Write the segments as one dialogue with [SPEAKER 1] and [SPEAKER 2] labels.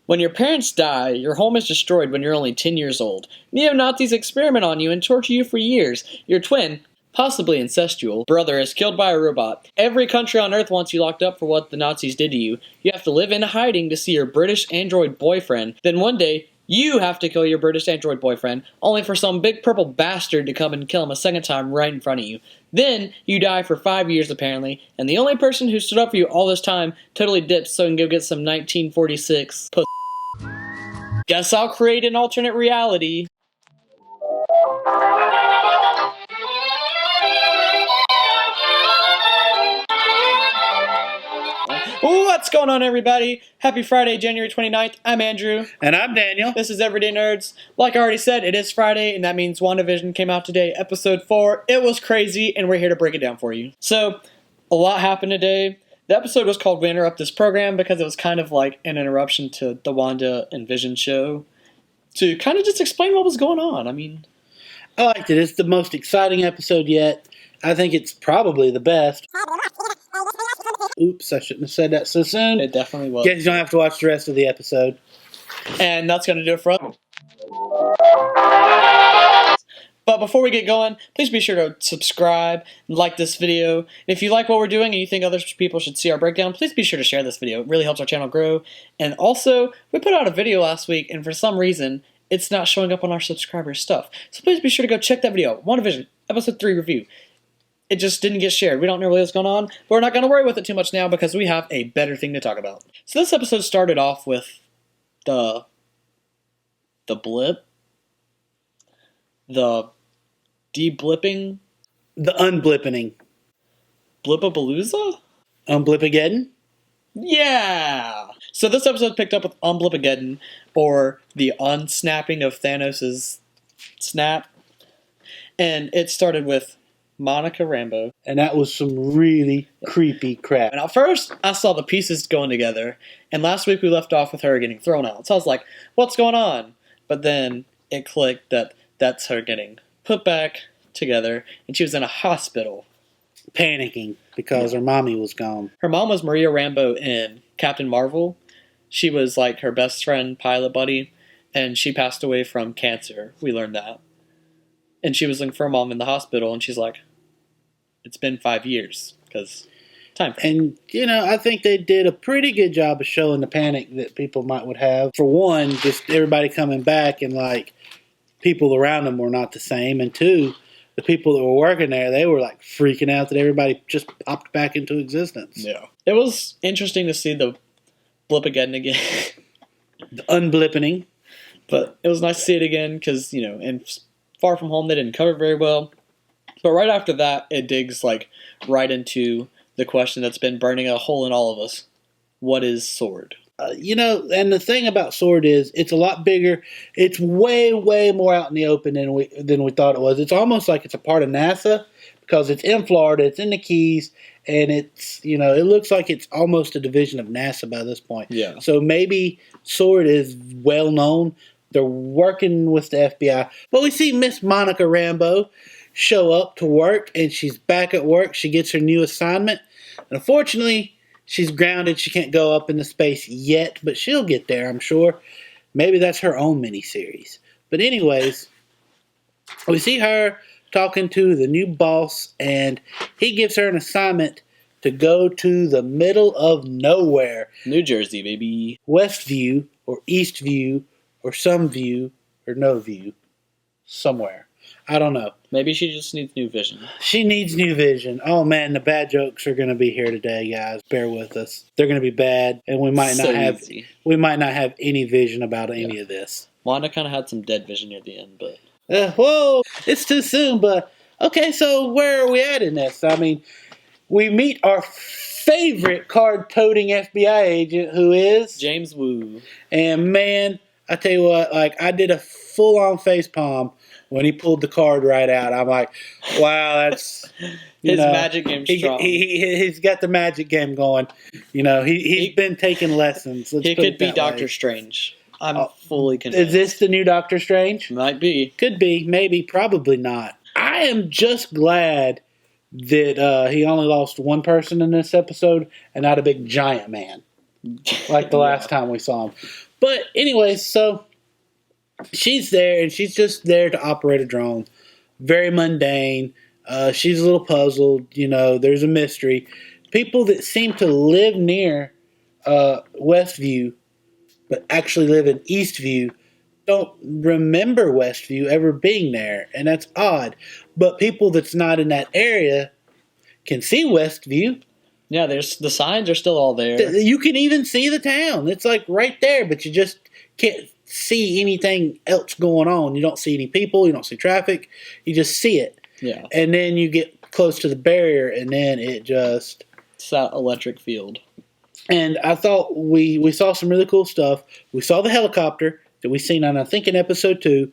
[SPEAKER 1] When your parents die, your home is destroyed when you're only 10 years old. Neo-Nazis experiment on you and torture you for years. Your twin, possibly incestual, brother is killed by a robot. Every country on Earth wants you locked up for what the Nazis did to you. You have to live in hiding to see your British android boyfriend. Then one day, you have to kill your British android boyfriend, only for some big purple bastard to come and kill him a second time right in front of you. Then, you die for 5 years apparently, and the only person who stood up for you all this time totally dips so he can go get some 1946 pussy. Guess I'll create an alternate reality. What's going on, everybody? Happy Friday, January 29th. I'm Andrew.
[SPEAKER 2] And I'm Daniel.
[SPEAKER 1] This is Everyday Nerds. Like I already said, it is Friday, and that means WandaVision came out today, episode 4. It was crazy, and we're here to break it down for you. So, a lot happened today. The episode was called We Interrupt This Program because it was kind of like an interruption to the Wanda and Vision show to kind of just explain what was going on.
[SPEAKER 2] I liked it. It's the most exciting episode yet. I think it's probably the best. Oops, I shouldn't have said that so soon.
[SPEAKER 1] It definitely was.
[SPEAKER 2] Guess you don't have to watch the rest of the episode.
[SPEAKER 1] And that's going to do it for us. But before we get going, please be sure to subscribe and like this video. And if you like what we're doing and you think other people should see our breakdown, please be sure to share this video. It really helps our channel grow. And also, we put out a video last week, and for some reason, it's not showing up on our subscribers' stuff. So please be sure to go check that video. WandaVision, Episode 3 review. It just didn't get shared. We don't know really what's going on, but we're not going to worry with it too much now because we have a better thing to talk about. So this episode started off with the blip, the de-blipping,
[SPEAKER 2] The unblippening.
[SPEAKER 1] Blipapalooza?
[SPEAKER 2] Unblippageddon?
[SPEAKER 1] Yeah! So this episode picked up with Unblippageddon, or the unsnapping of Thanos' snap, and it started with Monica Rambeau.
[SPEAKER 2] And that was some really creepy crap.
[SPEAKER 1] And at first, I saw the pieces going together, and last week we left off with her getting thrown out. So I was like, what's going on? But then it clicked that that's her getting put back together, and she was in a hospital.
[SPEAKER 2] Panicking because her mommy was gone.
[SPEAKER 1] Her mom was Maria Rambeau in Captain Marvel. She was like her best friend, pilot buddy, and she passed away from cancer. We learned that. And she was looking for her mom in the hospital, and she's like, it's been 5 years, because time frame.
[SPEAKER 2] And, I think they did a pretty good job of showing the panic that people would have. For one, just everybody coming back and, people around them were not the same. And two, the people that were working there, they were, freaking out that everybody just popped back into existence.
[SPEAKER 1] Yeah. It was interesting to see the blip again.
[SPEAKER 2] The unblippening.
[SPEAKER 1] But it was nice to see it again, because, in Far From Home, they didn't cover it very well. But right after that, it digs, right into the question that's been burning a hole in all of us. What is S.W.O.R.D.?
[SPEAKER 2] And the thing about S.W.O.R.D. is it's a lot bigger. It's way, way more out in the open than we thought it was. It's almost like it's a part of NASA because it's in Florida, it's in the Keys, and it's, it looks like it's almost a division of NASA by this point.
[SPEAKER 1] Yeah.
[SPEAKER 2] So maybe S.W.O.R.D. is well known. They're working with the FBI. But we see Miss Monica Rambeau show up to work, and she's back at work. She gets her new assignment. And unfortunately, she's grounded. She can't go up into space yet, but she'll get there, I'm sure. Maybe that's her own miniseries. But anyways, we see her talking to the new boss, and he gives her an assignment to go to the middle of nowhere.
[SPEAKER 1] New Jersey, baby.
[SPEAKER 2] Westview, or Eastview, or some view, or no view. Somewhere. I don't know.
[SPEAKER 1] Maybe she just needs new vision.
[SPEAKER 2] She needs new vision. Oh man, the bad jokes are going to be here today, guys. Bear with us. They're going to be bad, and we might not have any vision about any of this.
[SPEAKER 1] Wanda kind of had some dead vision near the end, but
[SPEAKER 2] whoa, it's too soon. But okay, so where are we at in this? We meet our favorite card-toting FBI agent, who is
[SPEAKER 1] James Woo.
[SPEAKER 2] And man, I tell you what, I did a full-on facepalm when he pulled the card right out. I'm like, wow, that's
[SPEAKER 1] his magic game strong.
[SPEAKER 2] He's got the magic game going. He's been taking lessons.
[SPEAKER 1] He could be Doctor Strange. I'm fully convinced.
[SPEAKER 2] Is this the new Doctor Strange?
[SPEAKER 1] Might be.
[SPEAKER 2] Could be. Maybe. Probably not. I am just glad that he only lost one person in this episode and not a big giant man. like the last time we saw him. But anyways, so she's there, and she's just there to operate a drone. Very mundane. She's a little puzzled. There's a mystery. People that seem to live near Westview, but actually live in Eastview, don't remember Westview ever being there, and that's odd. But people that's not in that area can see Westview.
[SPEAKER 1] Yeah, the signs are still all there.
[SPEAKER 2] You can even see the town. It's like right there, but you just can't see anything else going on. You don't see any people. You don't see traffic. You just see it.
[SPEAKER 1] Yeah.
[SPEAKER 2] And then you get close to the barrier, and then it's
[SPEAKER 1] that electric field.
[SPEAKER 2] And I thought we saw some really cool stuff. We saw the helicopter that we seen on, I think, in episode 2,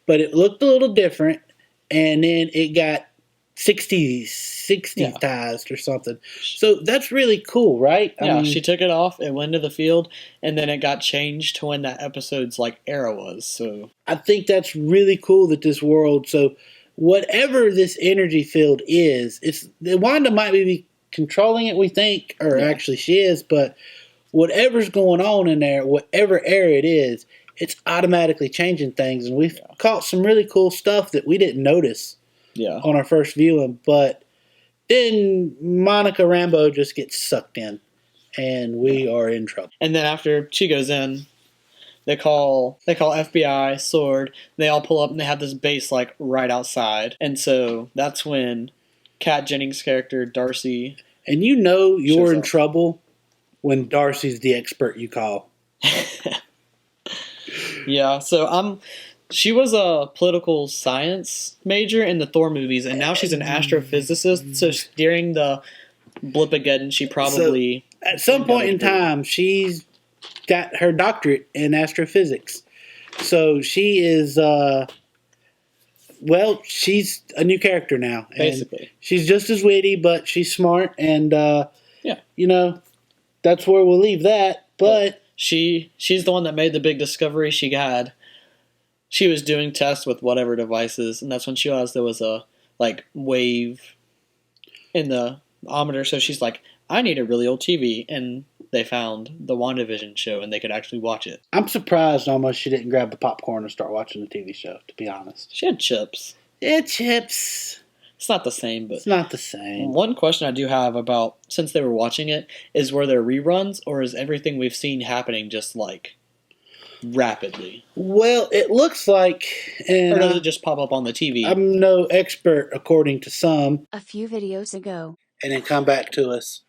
[SPEAKER 2] but it looked a little different, and then it got 60-tized or something. So that's really cool, right?
[SPEAKER 1] Yeah, I mean, she took it off, it went to the field, and then it got changed to when that episode's era was. So
[SPEAKER 2] I think that's really cool that this world, so whatever this energy field is, Wanda might be controlling it, we think, or actually she is, but whatever's going on in there, whatever area it is, it's automatically changing things, and we've caught some really cool stuff that we didn't notice on our first viewing, but then Monica Rambeau just gets sucked in, and we are in trouble.
[SPEAKER 1] And then after she goes in, they call FBI, Sword, they all pull up, and they have this base right outside, and so that's when Kat Jennings' character, Darcy.
[SPEAKER 2] And you're in trouble when Darcy's the expert you call.
[SPEAKER 1] Yeah, so she was a political science major in the Thor movies, and now she's an astrophysicist, so during the Blipageddon, she probably...
[SPEAKER 2] So at some point in time, she's got her doctorate in astrophysics. So she is... she's a new character now.
[SPEAKER 1] Basically.
[SPEAKER 2] She's just as witty, but she's smart, and, that's where we'll leave that. But
[SPEAKER 1] she's the one that made the big discovery she had. She was doing tests with whatever devices, and that's when she realized there was a, wave in the odometer, so she's like, I need a really old TV, and they found the WandaVision show, and they could actually watch it.
[SPEAKER 2] I'm surprised almost she didn't grab the popcorn and start watching the TV show, to be honest.
[SPEAKER 1] She had chips.
[SPEAKER 2] Yeah, chips.
[SPEAKER 1] It's not the same, but...
[SPEAKER 2] It's not the same.
[SPEAKER 1] One question I do have about, since they were watching it, is were there reruns, or is everything we've seen happening just, rapidly?
[SPEAKER 2] Well, it looks like...
[SPEAKER 1] Or does it just pop up on the TV?
[SPEAKER 2] I'm no expert, according to some.
[SPEAKER 3] A few videos ago.
[SPEAKER 2] And then come back to us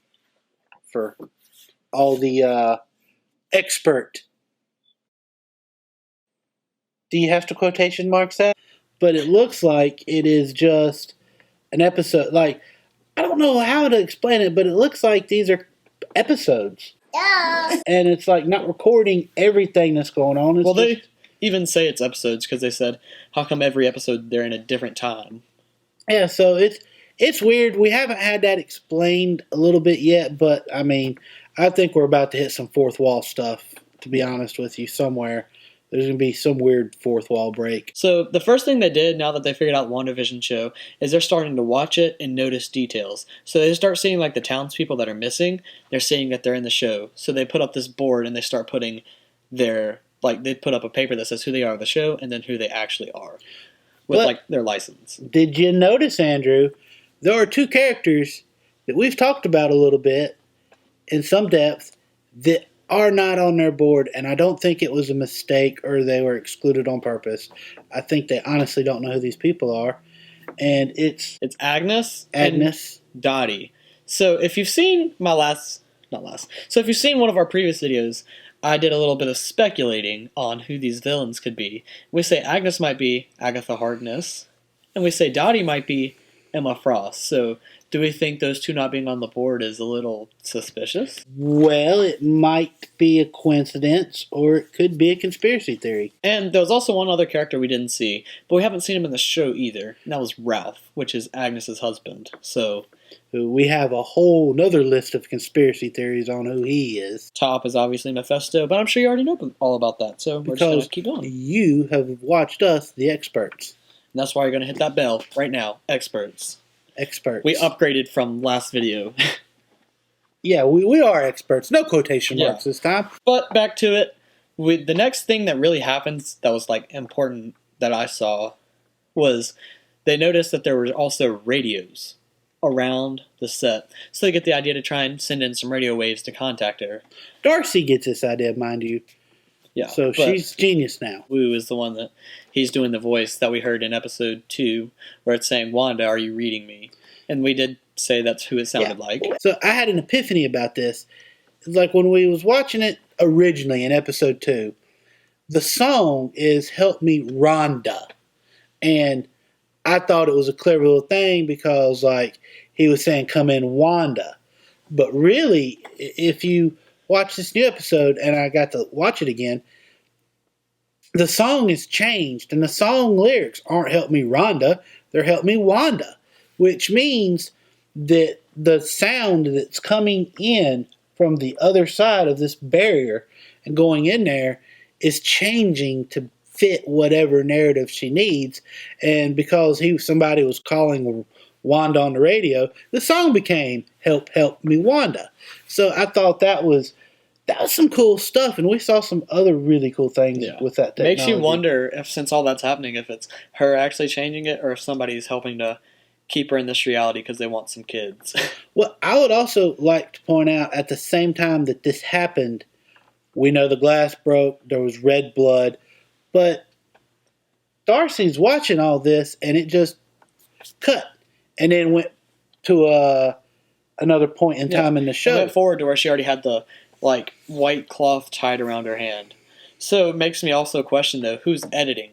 [SPEAKER 2] for all the expert. Do you have to quotation marks that? But it looks like it is just an episode. I don't know how to explain it, but it looks like these are episodes. Yeah. And it's not recording everything that's going on.
[SPEAKER 1] They even say it's episodes because they said, how come every episode they're in a different time?
[SPEAKER 2] Yeah, so it's weird. We haven't had that explained a little bit yet, but I mean, I think we're about to hit some fourth wall stuff, to be honest with you, somewhere. There's going to be some weird fourth wall break.
[SPEAKER 1] So the first thing they did, now that they figured out WandaVision show, is they're starting to watch it and notice details. So they start seeing the townspeople that are missing, they're seeing that they're in the show. So they put up this board and they start putting they put up a paper that says who they are in the show and then who they actually are. With their license.
[SPEAKER 2] Did you notice, Andrew, there are two characters that we've talked about a little bit in some depth that are not on their board, and I don't think it was a mistake or they were excluded on purpose. I think they honestly don't know who these people are, and it's
[SPEAKER 1] Agnes
[SPEAKER 2] and
[SPEAKER 1] Dottie. So if you've seen so if you've seen one of our previous videos, I did a little bit of speculating on who these villains could be. We say Agnes might be Agatha Harkness, and we say Dottie might be Emma Frost. So do we think those two not being on the board is a little suspicious?
[SPEAKER 2] Well, it might be a coincidence, or it could be a conspiracy theory.
[SPEAKER 1] And there was also one other character we didn't see, but we haven't seen him in the show either. And that was Ralph, which is Agnes's husband. So
[SPEAKER 2] we have a whole nother list of conspiracy theories on who he is.
[SPEAKER 1] Top is obviously Mephisto, but I'm sure you already know all about that, so we're just going to keep going.
[SPEAKER 2] You have watched us, the experts.
[SPEAKER 1] And that's why you're going to hit that bell right now. Experts.
[SPEAKER 2] Experts.
[SPEAKER 1] We upgraded from last video.
[SPEAKER 2] Yeah, we are experts. No quotation marks this time.
[SPEAKER 1] But back to it. The next thing that really happens that was like important that I saw was they noticed that there were also radios around the set. So they get the idea to try and send in some radio waves to contact her.
[SPEAKER 2] Darcy gets this idea, mind you.
[SPEAKER 1] Yeah.
[SPEAKER 2] So she's genius now.
[SPEAKER 1] Wu is the one that he's doing the voice that we heard in episode 2 where it's saying, "Wanda, are you reading me?" And we did say that's who it sounded like.
[SPEAKER 2] So I had an epiphany about this. Like when we was watching it originally in episode 2, the song is "Help Me Rhonda." And I thought it was a clever little thing because like he was saying come in Wanda. But really, if you watch this new episode and I got to watch it again, the song is changed and the song lyrics aren't "Help Me Rhonda," they're "Help Me Wanda," which means that the sound that's coming in from the other side of this barrier and going in there is changing to fit whatever narrative she needs. And because somebody was calling Wanda on the radio, the song became "Help Me Wanda." So I thought that was some cool stuff, and we saw some other really cool things with that technology.
[SPEAKER 1] Makes you wonder if, since all that's happening, if it's her actually changing it or if somebody's helping to keep her in this reality because they want some kids.
[SPEAKER 2] Well, I would also like to point out at the same time that this happened, we know the glass broke, there was red blood, but Darcy's watching all this and it just cut and then went to another point in time in the show.
[SPEAKER 1] It went forward to where she already had the like white cloth tied around her hand. So it makes me also question though, who's editing?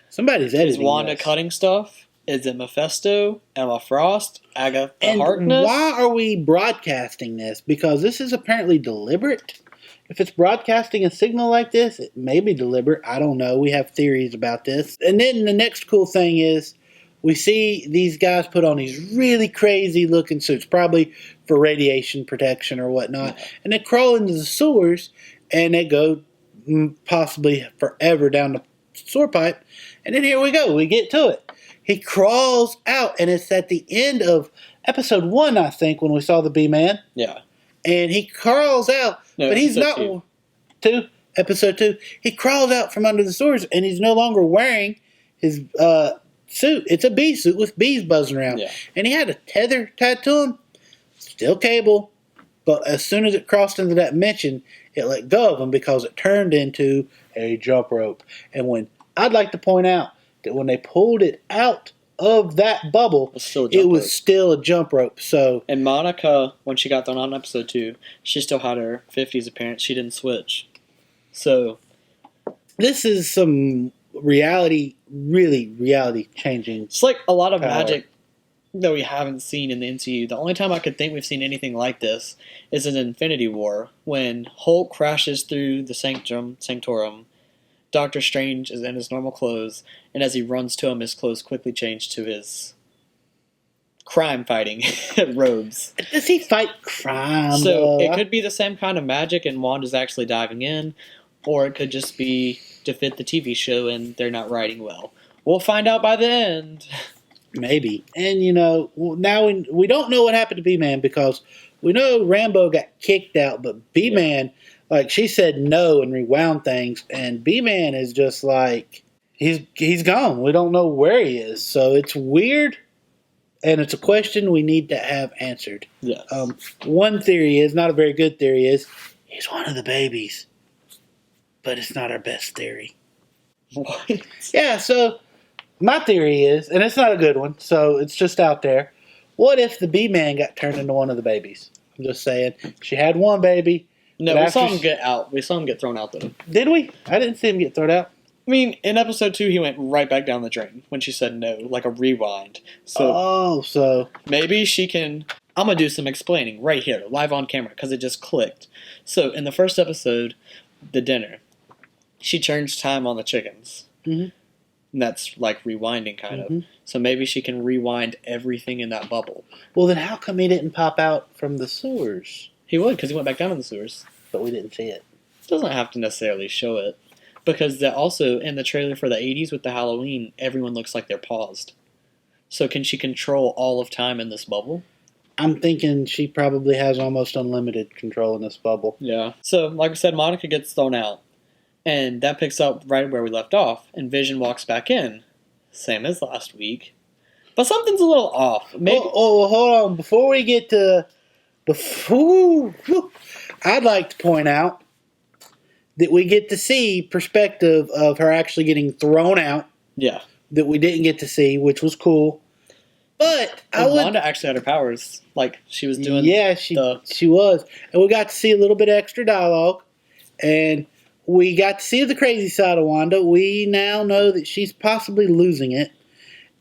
[SPEAKER 2] Somebody's editing.
[SPEAKER 1] Is Wanda cutting stuff? Is it Mephisto, Emma Frost, Agatha Harkness?
[SPEAKER 2] Why are we broadcasting this? Because this is apparently deliberate. If it's broadcasting a signal like this, it may be deliberate. I don't know. We have theories about this. And then the next cool thing is we see these guys put on these really crazy looking suits, probably for radiation protection or whatnot. And they crawl into the sewers and they go possibly forever down the sewer pipe. And then here we go. We get to it. He crawls out, and it's at the end of episode 1, I think, when we saw the B-Man.
[SPEAKER 1] Yeah.
[SPEAKER 2] And he crawls out, but he's not... 2? Episode 2. He crawls out from under the sewers, and he's no longer wearing his suit. It's a bee suit with bees buzzing around.
[SPEAKER 1] Yeah.
[SPEAKER 2] And he had a tether tied to him. Still cable. But as soon as it crossed into that mention, it let go of him because it turned into a jump rope. And I'd like to point out that when they pulled it out of that bubble, it was still a jump rope. So,
[SPEAKER 1] and Monica, when she got thrown on episode 2, she still had her 50s appearance. She didn't switch. So
[SPEAKER 2] this is some reality changing.
[SPEAKER 1] It's like a lot of magic that we haven't seen in the MCU. The only time I could think we've seen anything like this is in Infinity War, when Hulk crashes through the Sanctorum. Doctor Strange is in his normal clothes, and as he runs to him, his clothes quickly change to his crime-fighting robes.
[SPEAKER 2] Does he fight crime?
[SPEAKER 1] So it could be the same kind of magic, and Wanda's actually diving in, or it could just be to fit the TV show, and they're not writing well. We'll find out by the end.
[SPEAKER 2] Maybe. And, now we don't know what happened to B-Man because we know Rambo got kicked out, but B-Man... Like, she said no and rewound things, and B-Man is just like, he's gone. We don't know where he is. So it's weird, and it's a question we need to have answered.
[SPEAKER 1] Yes.
[SPEAKER 2] One theory is, not a very good theory, is he's one of the babies. But it's not our best theory.
[SPEAKER 1] What?
[SPEAKER 2] Yeah, so my theory is, and it's not a good one, so it's just out there, what if the B-Man got turned into one of the babies? I'm just saying. She had one baby.
[SPEAKER 1] No, we saw him get out. We saw him get thrown out, though.
[SPEAKER 2] Did we? I didn't see him get thrown out.
[SPEAKER 1] I mean, in episode 2, he went right back down the drain when she said no, like a rewind.
[SPEAKER 2] So
[SPEAKER 1] maybe she can... I'm going to do some explaining right here, live on camera, because it just clicked. So, in the first episode, the dinner, she turns time on the chickens.
[SPEAKER 2] Mm-hmm.
[SPEAKER 1] And that's like rewinding, kind of. So maybe she can rewind everything in that bubble.
[SPEAKER 2] Well, then how come he didn't pop out from the sewers?
[SPEAKER 1] He would, because he went back down in the sewers.
[SPEAKER 2] But we didn't see it.
[SPEAKER 1] Doesn't have to necessarily show it. Because also, in the trailer for the 80s with the Halloween, everyone looks like they're paused. So can she control all of time in this bubble?
[SPEAKER 2] I'm thinking she probably has almost unlimited control in this bubble.
[SPEAKER 1] Yeah. So, like I said, Monica gets thrown out. And that picks up right where we left off. And Vision walks back in. Same as last week. But something's a little off. Maybe.
[SPEAKER 2] Oh, hold on. Before we get to... I'd like to point out that we get to see perspective of her actually getting thrown out.
[SPEAKER 1] Yeah.
[SPEAKER 2] That we didn't get to see, which was cool. But
[SPEAKER 1] Wanda actually had her powers. Like, she was doing...
[SPEAKER 2] Yeah, she was. And we got to see a little bit of extra dialogue. And we got to see the crazy side of Wanda. We now know that she's possibly losing it.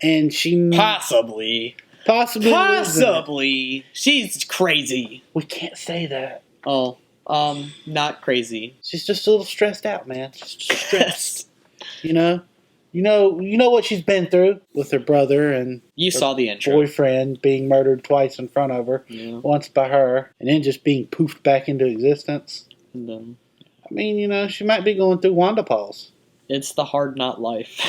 [SPEAKER 2] And she...
[SPEAKER 1] Possibly. She's crazy.
[SPEAKER 2] We can't say that.
[SPEAKER 1] Oh, not crazy.
[SPEAKER 2] She's just a little stressed out, man. She's just stressed. You know what she's been through with her brother and
[SPEAKER 1] you saw the intro.
[SPEAKER 2] Boyfriend being murdered twice in front of her.
[SPEAKER 1] Yeah.
[SPEAKER 2] Once by her, and then just being poofed back into existence.
[SPEAKER 1] And then,
[SPEAKER 2] I mean, she might be going through Wanda Powers.
[SPEAKER 1] It's the hard not life.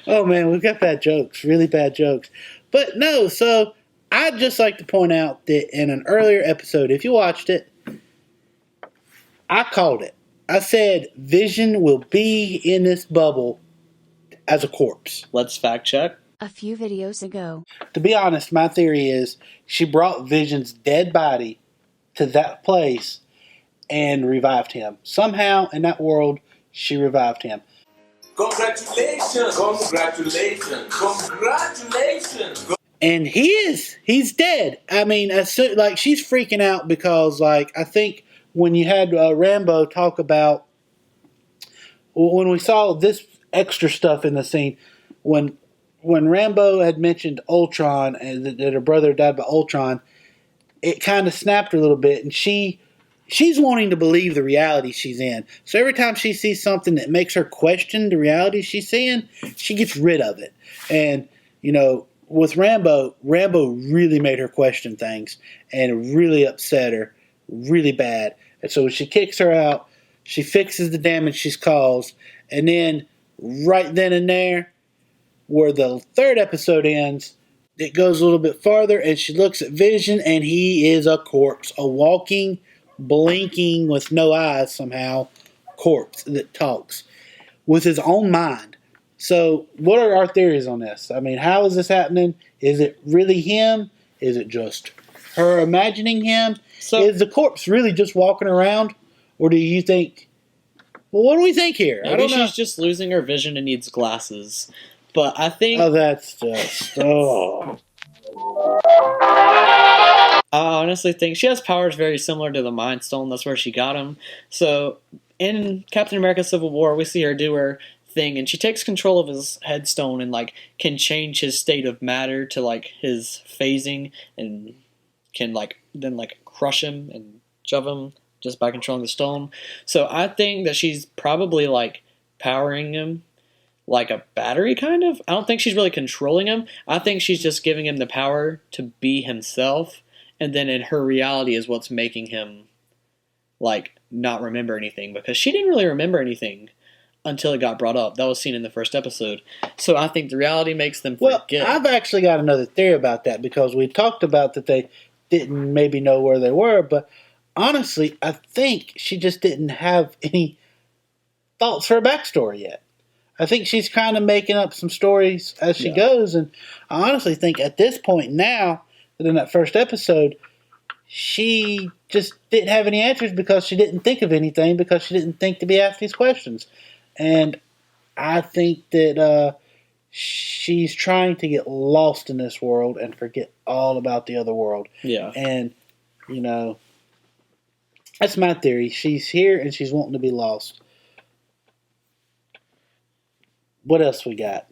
[SPEAKER 2] Oh man, we've got bad jokes, really bad jokes. But no, so I'd just like to point out that in an earlier episode, if you watched it, I called it. I said Vision will be in this bubble as a corpse.
[SPEAKER 1] Let's fact check.
[SPEAKER 3] A few videos ago.
[SPEAKER 2] To be honest, my theory is she brought Vision's dead body to that place and revived him. Somehow in that world, she revived him.
[SPEAKER 4] Congratulations!
[SPEAKER 2] And he's dead. I mean, she's freaking out because, I think when you had Rambo talk about, when we saw this extra stuff in the scene, when Rambo had mentioned Ultron and that her brother died by Ultron, it kind of snapped her a little bit, and she's wanting to believe the reality she's in. So every time she sees something that makes her question the reality she's seeing, she gets rid of it. And, with Rambo really made her question things and really upset her really bad. And so when she kicks her out, she fixes the damage she's caused. And then right then and there, where the third episode ends, it goes a little bit farther and she looks at Vision and he is a corpse, a walking, blinking with no eyes somehow corpse that talks with his own mind. So what are our theories on this? I mean, how is this happening? Is it really him? Is it just her imagining him? So is the corpse really just walking around? Or do you think, well, what do we think here?
[SPEAKER 1] Maybe she's just losing her vision and needs glasses. But I think...
[SPEAKER 2] Oh, that's just... Oh.
[SPEAKER 1] I honestly think she has powers very similar to the Mind Stone. That's where she got them. So in Captain America Civil War, we see her do her thing, and she takes control of his headstone and can change his state of matter to his phasing, and can then crush him and shove him just by controlling the stone. So I think that she's probably powering him like a battery, kind of. I don't think she's really controlling him. I think she's just giving him the power to be himself, and then in her reality is what's making him not remember anything, because she didn't really remember anything until it got brought up. That was seen in the first episode. So I think the reality makes them forget.
[SPEAKER 2] Well, I've actually got another theory about that, because we talked about that they didn't maybe know where they were, but honestly, I think she just didn't have any thoughts for a backstory yet. I think she's kind of making up some stories as she goes, and I honestly think at this point now, that in that first episode, she just didn't have any answers because she didn't think of anything, because she didn't think to be asked these questions. And I think that she's trying to get lost in this world and forget all about the other world.
[SPEAKER 1] Yeah.
[SPEAKER 2] And, that's my theory. She's here and she's wanting to be lost. What else we got?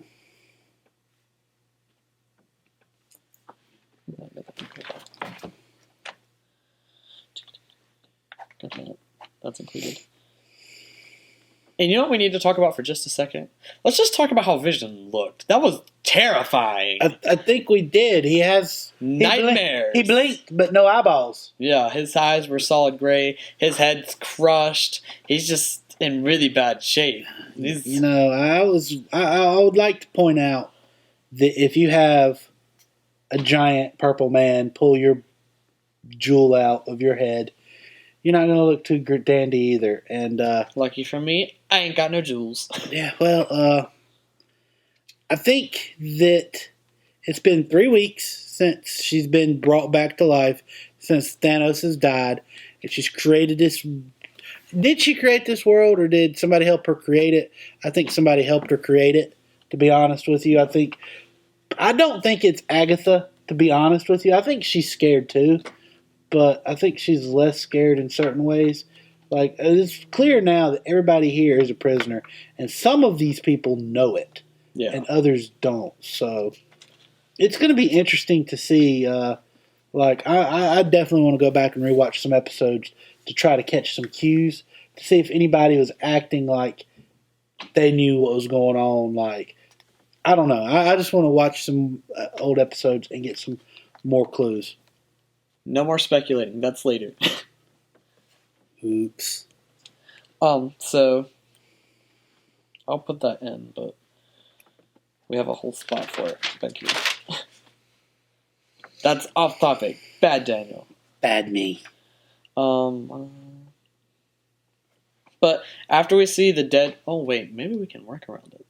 [SPEAKER 1] That's included. And you know what we need to talk about for just a second? Let's just talk about how Vision looked. That was terrifying.
[SPEAKER 2] I think we did. He has...
[SPEAKER 1] nightmares.
[SPEAKER 2] He blinked, but no eyeballs.
[SPEAKER 1] Yeah, his eyes were solid gray. His head's crushed. He's just in really bad shape.
[SPEAKER 2] I would like to point out if you have a giant purple man pull your jewel out of your head, you're not going to look too dandy either. And
[SPEAKER 1] lucky for me, I ain't got no jewels.
[SPEAKER 2] yeah, well, I think that it's been 3 weeks since she's been brought back to life, since Thanos has died, and she's created this. Did she create this world, or did somebody help her create it? I think somebody helped her create it, to be honest with you. I don't think it's Agatha, to be honest with you. I think she's scared too, but I think she's less scared in certain ways. Like, it's clear now that everybody here is a prisoner, and some of these people know it, and others don't. So it's going to be interesting to see. I definitely want to go back and rewatch some episodes to try to catch some cues, to see if anybody was acting like they knew what was going on. Like, I don't know. I just want to watch some old episodes and get some more clues.
[SPEAKER 1] No more speculating. That's later.
[SPEAKER 2] Oops.
[SPEAKER 1] So I'll put that in, but we have a whole spot for it. Thank you. That's off topic. Bad Daniel.
[SPEAKER 2] Bad me.
[SPEAKER 1] But after we see the dead... Oh, wait. Maybe we can work around it.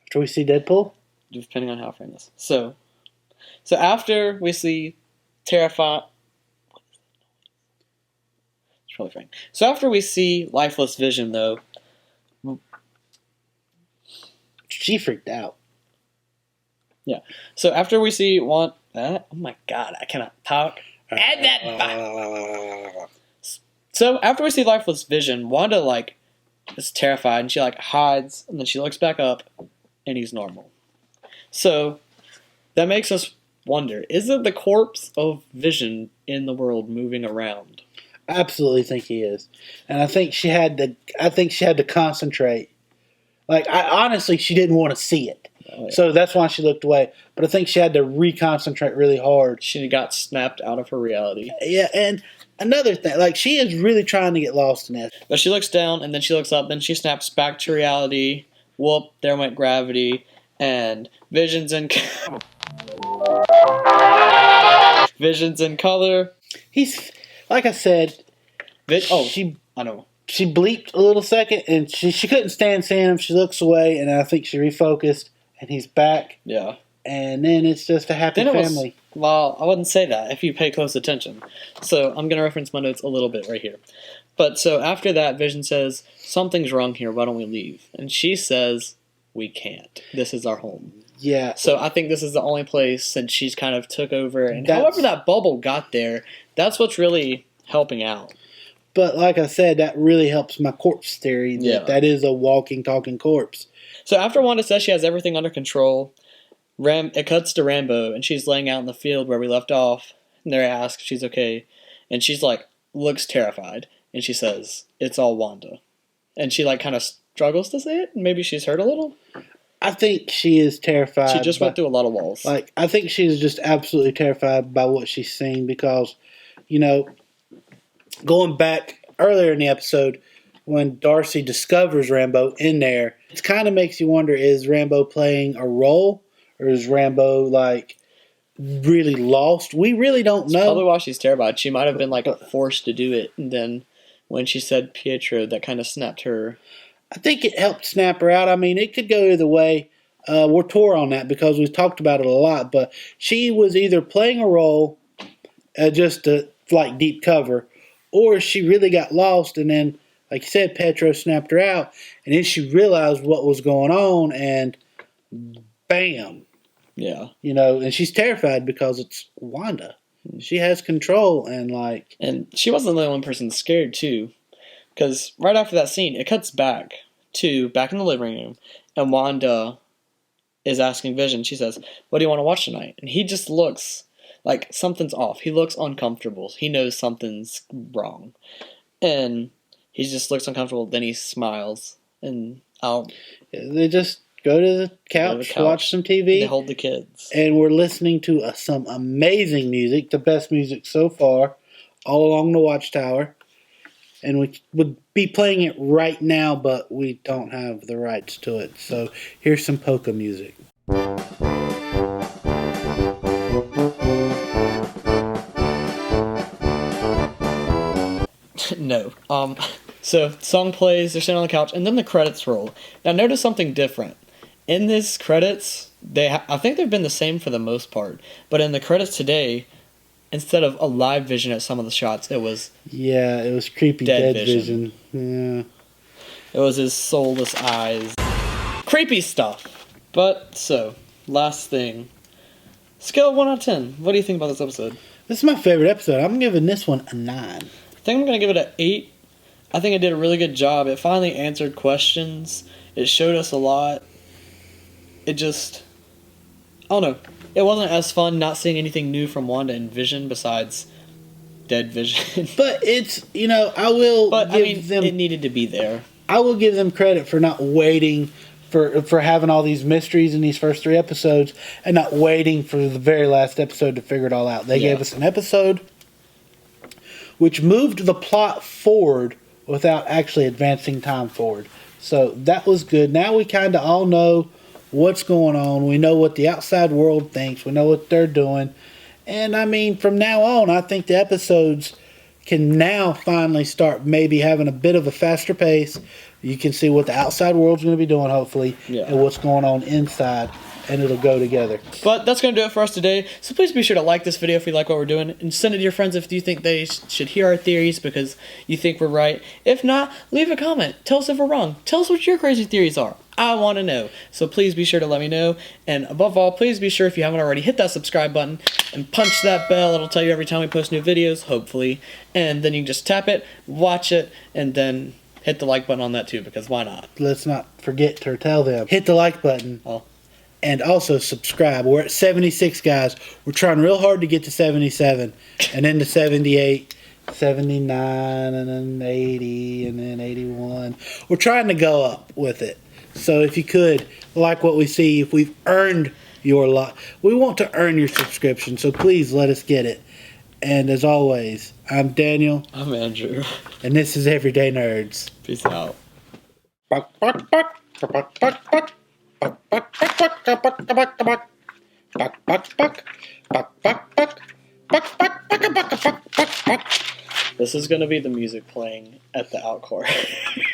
[SPEAKER 2] After we see Deadpool?
[SPEAKER 1] Depending on how I frame this. So after we see Terrified... It's really funny. So after we see Lifeless Vision, though...
[SPEAKER 2] She freaked out.
[SPEAKER 1] Yeah. So after we see one... oh my god, I cannot talk. Add that back. So after we see Lifeless Vision, Wanda is terrified and she hides and then she looks back up and he's normal. So that makes us wonder: is it the corpse of Vision in the world moving around?
[SPEAKER 2] I absolutely think he is, and I think she had to concentrate. Honestly, she didn't want to see it. Oh, yeah. So that's why she looked away. But I think she had to reconcentrate really hard.
[SPEAKER 1] She got snapped out of her reality.
[SPEAKER 2] Yeah, and another thing, she is really trying to get lost in it.
[SPEAKER 1] But she looks down, and then she looks up, then she snaps back to reality. Whoop, there went gravity, and Vision's in color.
[SPEAKER 2] He's, like I said,
[SPEAKER 1] I know.
[SPEAKER 2] She bleeped a little second, and she couldn't stand seeing him. She looks away, and I think she refocused, and he's back.
[SPEAKER 1] Yeah.
[SPEAKER 2] And then it's just a happy family.
[SPEAKER 1] Well, I wouldn't say that if you pay close attention. So I'm going to reference my notes a little bit right here. But so after that, Vision says, something's wrong here, why don't we leave? And she says, we can't. This is our home.
[SPEAKER 2] Yeah.
[SPEAKER 1] So I think this is the only place since she's kind of took over. And however that bubble got there, that's what's really helping out.
[SPEAKER 2] But like I said, that really helps my corpse theory. That is a walking, talking corpse.
[SPEAKER 1] So after Wanda says she has everything under control, it cuts to Rambo, and she's laying out in the field where we left off. And they ask if she's okay. And she's looks terrified. And she says, it's all Wanda. And she kind of struggles to say it. Maybe she's hurt a little.
[SPEAKER 2] I think she is terrified.
[SPEAKER 1] She just went through a lot of walls.
[SPEAKER 2] I think she's just absolutely terrified by what she's seen because, going back earlier in the episode when Darcy discovers Rambo in there, it kind of makes you wonder, is Rambo playing a role or is Rambo really lost? We really don't know.
[SPEAKER 1] That's probably why she's terrified. She might have been forced to do it, and then when she said Pietro, that kind of snapped her.
[SPEAKER 2] I think it helped snap her out. I mean, it could go either way. We're torn on that because we've talked about it a lot, but she was either playing a role just to deep cover, or she really got lost, and then, like you said, Pietro snapped her out, and then she realized what was going on, and bam.
[SPEAKER 1] Yeah.
[SPEAKER 2] And she's terrified because it's Wanda. She has control, and
[SPEAKER 1] And she wasn't the only person scared, too. Because right after that scene, it cuts back in the living room, and Wanda is asking Vision, she says, what do you want to watch tonight? And he just looks like something's off. He looks uncomfortable. He knows something's wrong. And he just looks uncomfortable, then he smiles, and
[SPEAKER 2] they just go to the couch, watch some TV.
[SPEAKER 1] They hold the kids.
[SPEAKER 2] And we're listening to some amazing music, the best music so far, all along the Watchtower. And we would be playing it right now, but we don't have the rights to it. So here's some polka music.
[SPEAKER 1] No. So song plays, they're sitting on the couch, and then the credits roll. Now notice something different. In these credits, I think they've been the same for the most part, but in the credits today, instead of a live vision at some of the shots, it was
[SPEAKER 2] it was creepy dead vision. Yeah.
[SPEAKER 1] It was his soulless eyes. Creepy stuff. But, so, last thing. Scale of 1 out of 10. What do you think about this episode?
[SPEAKER 2] This is my favorite episode. I'm giving this one a 9.
[SPEAKER 1] I think I'm going to give it an 8. I think it did a really good job. It finally answered questions. It showed us a lot. It just... I don't know. It wasn't as fun not seeing anything new from Wanda and Vision besides dead Vision.
[SPEAKER 2] But it's, I will give them...
[SPEAKER 1] it needed to be there.
[SPEAKER 2] I will give them credit for not waiting for having all these mysteries in these first 3 episodes and not waiting for the very last episode to figure it all out. They gave us an episode which moved the plot forward without actually advancing time forward. So that was good. Now we kind of all know what's going on. We know what the outside world thinks. We know what they're doing. And I mean, from now on, I think the episodes can now finally start maybe having a bit of a faster pace. You can see what the outside world's going to be doing, hopefully, and what's going on inside, and it'll go together.
[SPEAKER 1] But that's going to do it for us today. So please be sure to like this video if you like what we're doing, and send it to your friends if you think they should hear our theories because you think we're right. If not, leave a comment. Tell us if we're wrong. Tell us what your crazy theories are. I want to know. So please be sure to let me know. And above all, please be sure if you haven't already, hit that subscribe button and punch that bell. It'll tell you every time we post new videos, hopefully. And then you can just tap it, watch it, and then hit the like button on that too, because why not?
[SPEAKER 2] Let's not forget to tell them. Hit the like button. And also subscribe. We're at 76, guys. We're trying real hard to get to 77. And then to 78, 79, and then 80, and then 81. We're trying to go up with it. So if you could, like what we see, if we've earned your lot, we want to earn your subscription, so please let us get it. And as always, I'm Daniel.
[SPEAKER 1] I'm Andrew.
[SPEAKER 2] And this is Everyday Nerds.
[SPEAKER 1] Peace out. This is going to be the music playing at the outcore.